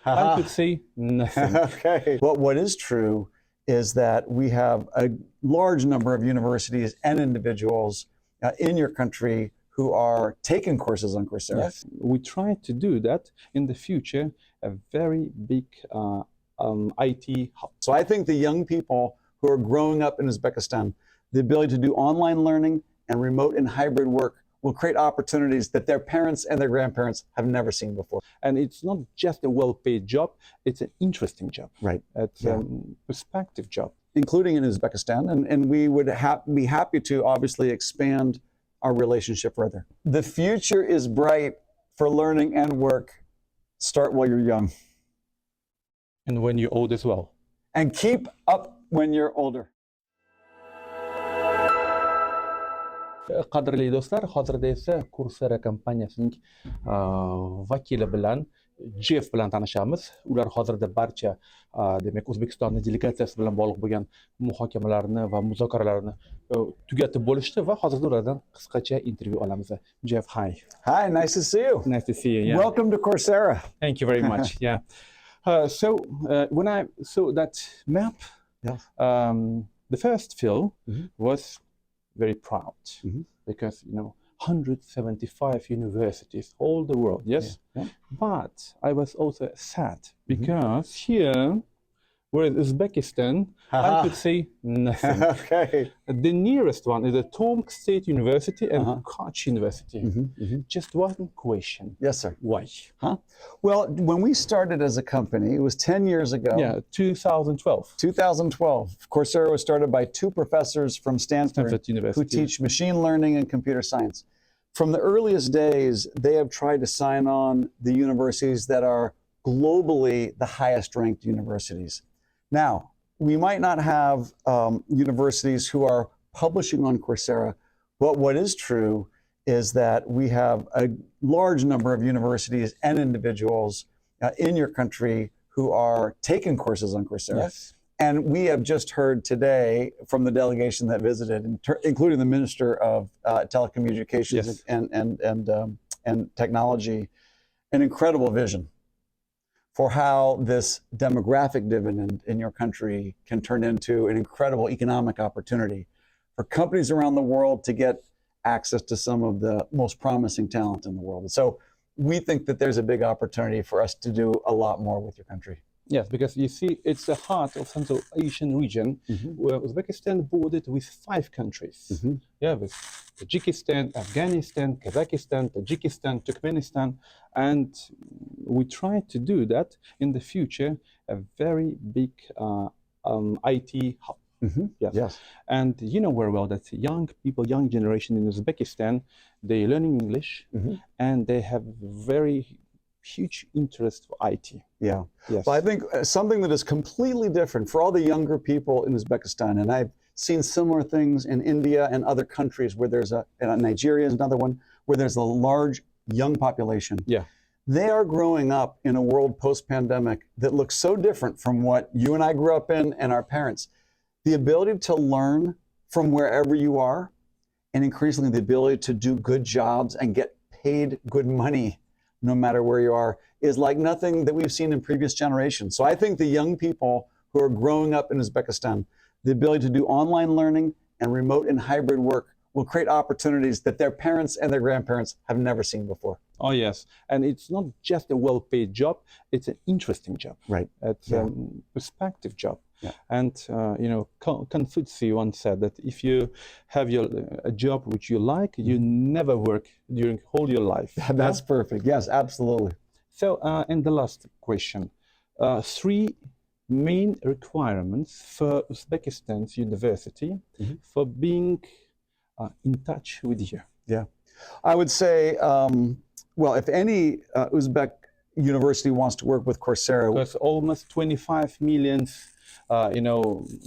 I could say nothing. Okay. Well, what is true is that we have a large number of universities and individuals in your country who are taking courses on Coursera. Yes, we try to do that in the future, a very big IT hub. So I think the young people who are growing up in Uzbekistan, the ability to do online learning and remote and hybrid work will create opportunities that their parents and their grandparents have never seen before. And it's not just a well-paid job, it's an interesting job. Right. It's a perspective job. Including in Uzbekistan, and we would be happy to obviously expand our relationship further. The future is bright for learning and work. Start while you're young. And when you're old as well. And keep up when you're older. Qadrli do'stlar, hozirda esa Coursera kompaniyasining vakili bilan Jeff bilan tanishamiz. Ular hozirda barcha demak O'zbekiston delegatsiyasi bilan bog'liq bo'lgan muhokamalarni va muzokaralarni tugatib bo'lishdi va hozirda ulardan qisqacha intervyu olamiz. Jeff, hi. Hi, nice to see you. Nice to see you. Yeah. Welcome to Coursera. Thank you very much. Yeah. So when I saw that map, the first feel was very proud because 175 universities all the world, yes. But I was also sad because here, whereas Uzbekistan, I could say nothing. Okay. The nearest one is the Tomsk State University and Koch University. Just one question. Yes, sir. Why? Well, when we started as a company, it was 10 years ago. Yeah, 2012. 2012. Coursera was started by two professors from Stanford who teach machine learning and computer science. From the earliest days, they have tried to sign on the universities that are globally the highest ranked universities. Now, we might not have universities who are publishing on Coursera, but what is true is that we have a large number of universities and individuals in your country who are taking courses on Coursera. Yes. And we have just heard today from the delegation that visited, including the Minister of Telecommunications and Technology, an incredible vision for how this demographic dividend in your country can turn into an incredible economic opportunity for companies around the world to get access to some of the most promising talent in the world. So we think that there's a big opportunity for us to do a lot more with your country. Yes, because you see, it's the heart of Central Asian region, where Uzbekistan bordered with 5 countries. Yeah, with Tajikistan, Afghanistan, Kazakhstan, Tajikistan, Turkmenistan, and we try to do that in the future, a very big IT hub. Yes. And you know very well that young people, young generation in Uzbekistan, they're learning English and they have very huge interest for IT. Yeah. Yes. Well, I think something that is completely different for all the younger people in Uzbekistan, and I've seen similar things in India and other countries where there's Nigeria is another one, where there's a large young population. Yeah. They are growing up in a world post-pandemic that looks so different from what you and I grew up in and our parents. The ability to learn from wherever you are, and increasingly the ability to do good jobs and get paid good money no matter where you are, is like nothing that we've seen in previous generations. So I think the young people who are growing up in Uzbekistan, the ability to do online learning and remote and hybrid work will create opportunities that their parents and their grandparents have never seen before. Oh, yes. And it's not just a well-paid job, it's an interesting job. Right. It's a perspective job. Yeah. And, Confucius once said that if you have a job which you like, you never work during all your life. That's perfect. Yes, absolutely. So, and the last question, 3 main requirements for Uzbekistan's university for being in touch with you. Yeah. I would say, well, if any Uzbek university wants to work with Coursera. There's almost 25 million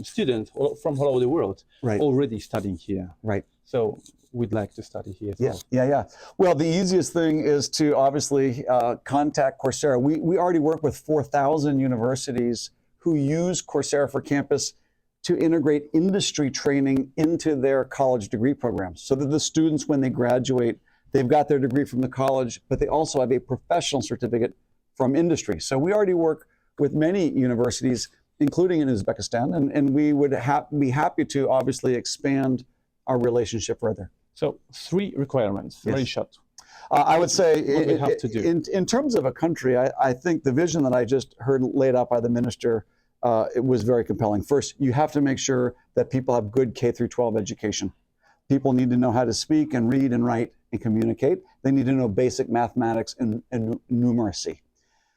students from all over the world already studying here. Right. So we'd like to study here as well. Yeah. Well, the easiest thing is to obviously contact Coursera. We already work with 4,000 universities who use Coursera for Campus to integrate industry training into their college degree programs so that the students, when they graduate, they've got their degree from the college, but they also have a professional certificate from industry. So we already work with many universities, including in Uzbekistan, and we would be happy to obviously expand our relationship further. So 3 requirements, very short. I would say what we have to do. In terms of a country, I think the vision that I just heard laid out by the minister, it was very compelling. First, you have to make sure that people have good K through 12 education. People need to know how to speak and read and write and communicate. They need to know basic mathematics and numeracy.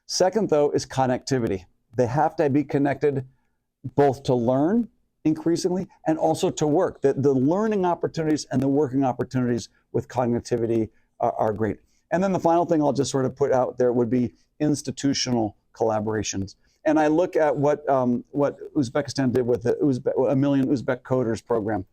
Second, though, is connectivity. They have to be connected both to learn increasingly and also to work. The learning opportunities and the working opportunities with cognitivity are great. And then the final thing I'll just sort of put out there would be institutional collaborations. And I look at what Uzbekistan did with the A Million Uzbek Coders program.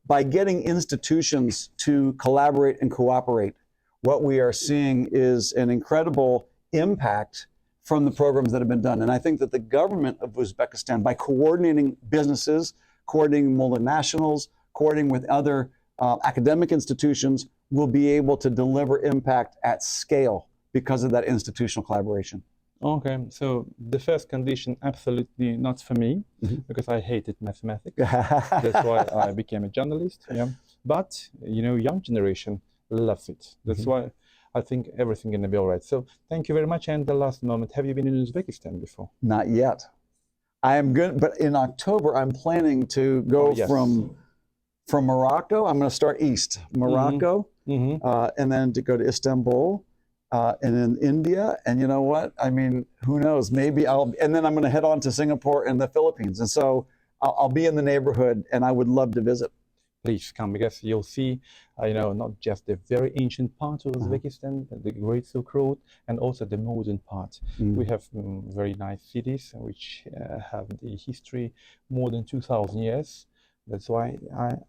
By getting institutions to collaborate and cooperate, what we are seeing is an incredible impact from the programs that have been done. And I think that the government of Uzbekistan, by coordinating businesses, coordinating multinationals, coordinating with other academic institutions, will be able to deliver impact at scale because of that institutional collaboration. Okay, so the first condition, absolutely not for me, because I hated mathematics. That's why I became a journalist. Yeah. But, young generation loves it. That's why I think everything gonna be all right. So thank you very much. And the last moment, have you been in Uzbekistan before? Not yet. I am good, but in October, I'm planning to go from Morocco. I'm going to start east, Morocco, and then to go to Istanbul, and then India. And you know what? I mean, who knows? Maybe and then I'm going to head on to Singapore and the Philippines. And so I'll be in the neighborhood, and I would love to visit. Please come, because you'll see, not just the very ancient part of Uzbekistan, the Great Silk Road, and also the modern part. We have very nice cities which have the history more than 2,000 years. That's why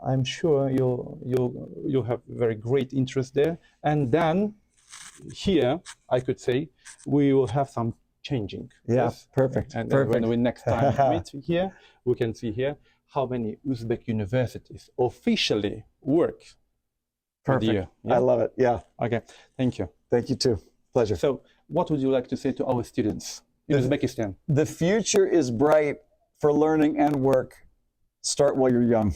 I'm sure you'll have very great interest there. And then here, I could say, we will have some changing. Yeah, yes? Perfect. And perfect. When we next time meet here, we can see here how many Uzbek universities officially work. Perfect. Yeah? I love it. Yeah. Okay. Thank you. Thank you too. Pleasure. So what would you like to say to our students in Uzbekistan? The future is bright for learning and work. Start while you're young.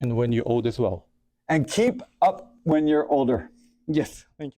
And when you're old as well. And keep up when you're older. Yes. Thank you.